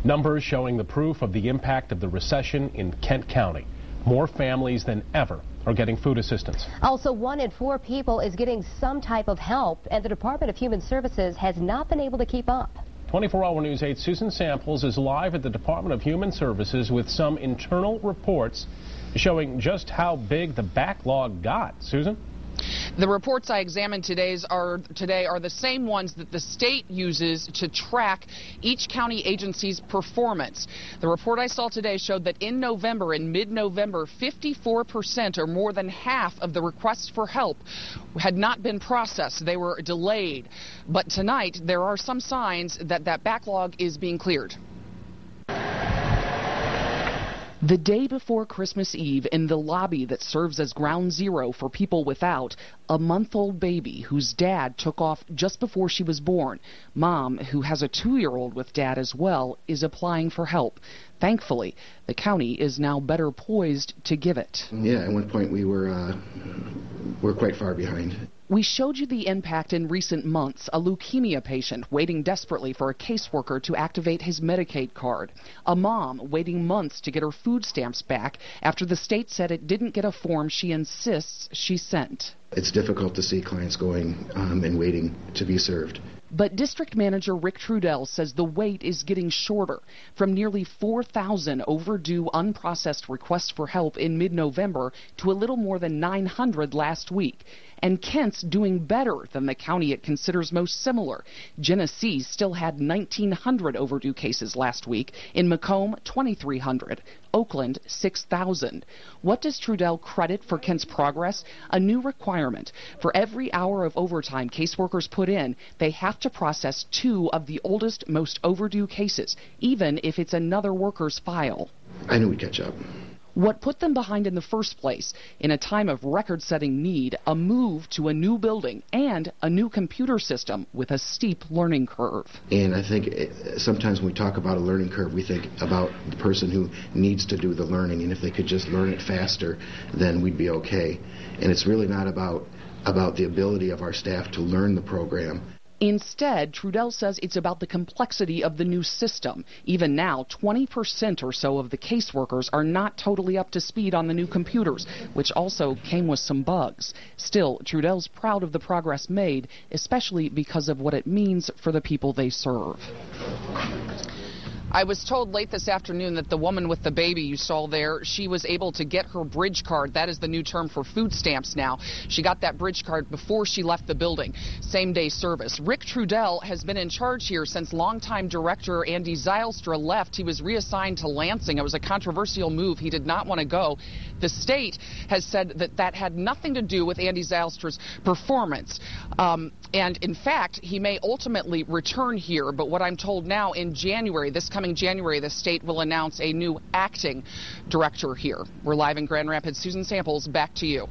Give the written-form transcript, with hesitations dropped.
Numbers showing the proof of the impact of the recession in Kent County. More families than ever are getting food assistance. Also, 1 in 4 people is getting some type of help, and the Department of Human Services has not been able to keep up. 24-Hour News 8's Susan Samples is live at the Department of Human Services with some internal reports showing just how big the backlog got. Susan? The reports I examined today are the same ones that the state uses to track each county agency's performance. The report I saw today showed that in mid-November, 54% or more than half of the requests for help had not been processed. They were delayed. But tonight, there are some signs that that backlog is being cleared. The day before Christmas Eve, in the lobby that serves as ground zero for people without, a month-old baby whose dad took off just before she was born. Mom, who has a 2-year-old with dad as well, is applying for help. Thankfully, the county is now better poised to give it. Yeah, at one point we're quite far behind. We showed you the impact in recent months, a leukemia patient waiting desperately for a caseworker to activate his Medicaid card, a mom waiting months to get her food stamps back after the state said it didn't get a form she insists she sent. It's difficult to see clients going and waiting to be served. But District Manager Rick Trudell says the wait is getting shorter, from nearly 4,000 overdue unprocessed requests for help in mid-November to a little more than 900 last week. And Kent's doing better than the county it considers most similar. Genesee still had 1,900 overdue cases last week. In Macomb, 2,300. Oakland, 6,000. What does Trudell credit for Kent's progress? A new requirement. For every hour of overtime caseworkers put in, they have to process 2 of the oldest, most overdue cases, even if it's another worker's file. I knew we'd catch up. What put them behind in the first place? In a time of record-setting need, a move to a new building and a new computer system with a steep learning curve. And I think sometimes when we talk about a learning curve, we think about the person who needs to do the learning, and if they could just learn it faster, then we'd be okay. And it's really not about the ability of our staff to learn the program. Instead, Trudell says it's about the complexity of the new system. Even now, 20% or so of the caseworkers are not totally up to speed on the new computers, which also came with some bugs. Still, Trudell's proud of the progress made, especially because of what it means for the people they serve. I was told late this afternoon that the woman with the baby you saw there, she was able to get her bridge card. That is the new term for food stamps now. She got that bridge card before she left the building. Same-day service. Rick Trudell has been in charge here since longtime director Andy Zylstra left. He was reassigned to Lansing. It was a controversial move. He did not want to go. The state has said that that had nothing to do with Andy Zylstra's performance. And in fact, he may ultimately return here. But what I'm told now, in January, this coming January, the state will announce a new acting director here. We're live in Grand Rapids. Susan Samples, back to you.